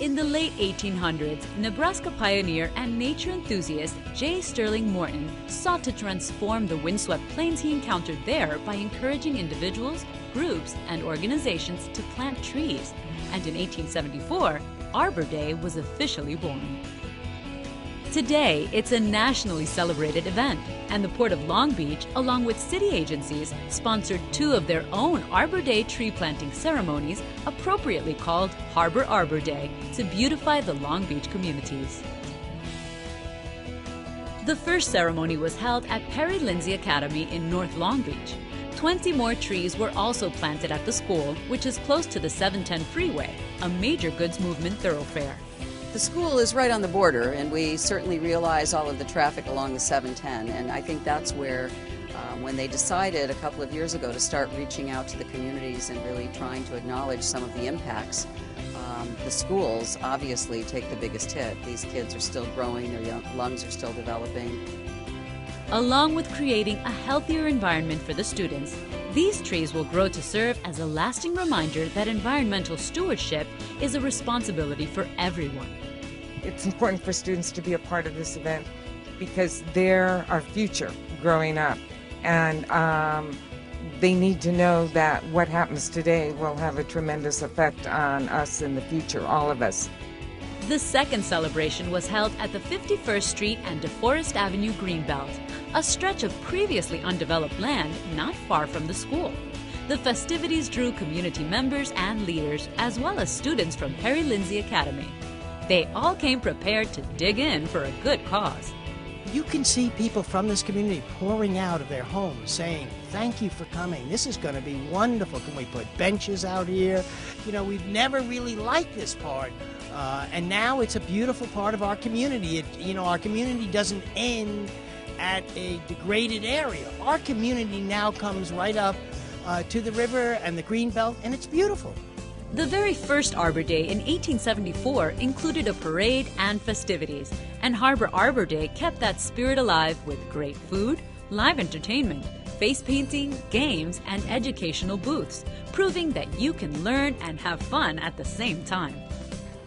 In the late 1800s, Nebraska pioneer and nature enthusiast J. Sterling Morton sought to transform the windswept plains he encountered there by encouraging individuals, groups, and organizations to plant trees. And in 1874, Arbor Day was officially born. Today, it's a nationally celebrated event, and the Port of Long Beach, along with city agencies, sponsored two of their own Arbor Day tree planting ceremonies, appropriately called Harbor Arbor Day, to beautify the Long Beach communities. The first ceremony was held at Perry Lindsay Academy in North Long Beach. 20 more trees were also planted at the school, which is close to the 710 freeway, a major goods movement thoroughfare. The school is right on the border, and we certainly realize all of the traffic along the 710, and I think that's where, when they decided a couple of years ago to start reaching out to the communities and really trying to acknowledge some of the impacts, the schools obviously take the biggest hit. These kids are still growing, their lungs are still developing. Along with creating a healthier environment for the students, these trees will grow to serve as a lasting reminder that environmental stewardship is a responsibility for everyone. It's important for students to be a part of this event because they're our future growing up, and they need to know that what happens today will have a tremendous effect on us in the future, all of us. The second celebration was held at the 51st Street and DeForest Avenue Greenbelt, a stretch of previously undeveloped land not far from the school. The festivities drew community members and leaders, as well as students from Perry Lindsay Academy. They all came prepared to dig in for a good cause. You can see people from this community pouring out of their homes saying, "Thank you for coming. This is going to be wonderful. Can we put benches out here?" You know, we've never really liked this part, and now it's a beautiful part of our community. Our community doesn't end at a degraded area. Our community now comes right up to the river and the Greenbelt, and it's beautiful. The very first Arbor Day in 1874 included a parade and festivities, and Harbor Arbor Day kept that spirit alive with great food, live entertainment, face painting, games, and educational booths, proving that you can learn and have fun at the same time.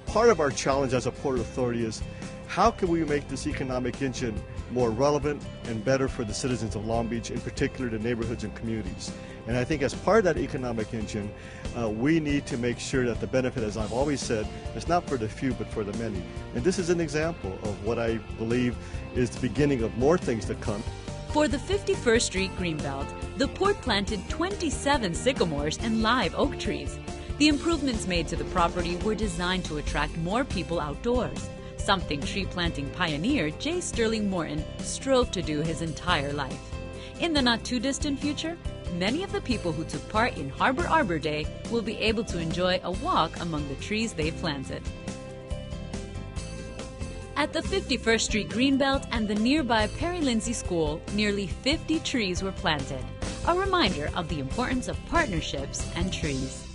Part of our challenge as a Port Authority is how can we make this economic engine more relevant and better for the citizens of Long Beach, in particular the neighborhoods and communities. And I think as part of that economic engine, we need to make sure that the benefit, as I've always said, is not for the few but for the many. And this is an example of what I believe is the beginning of more things to come. For the 51st Street Greenbelt, the Port planted 27 sycamores and live oak trees. The improvements made to the property were designed to attract more people outdoors, something tree planting pioneer J. Sterling Morton strove to do his entire life. In the not-too-distant future, many of the people who took part in Harbor Arbor Day will be able to enjoy a walk among the trees they planted. At the 51st Street Greenbelt and the nearby Perry Lindsay School, nearly 50 trees were planted, a reminder of the importance of partnerships and trees.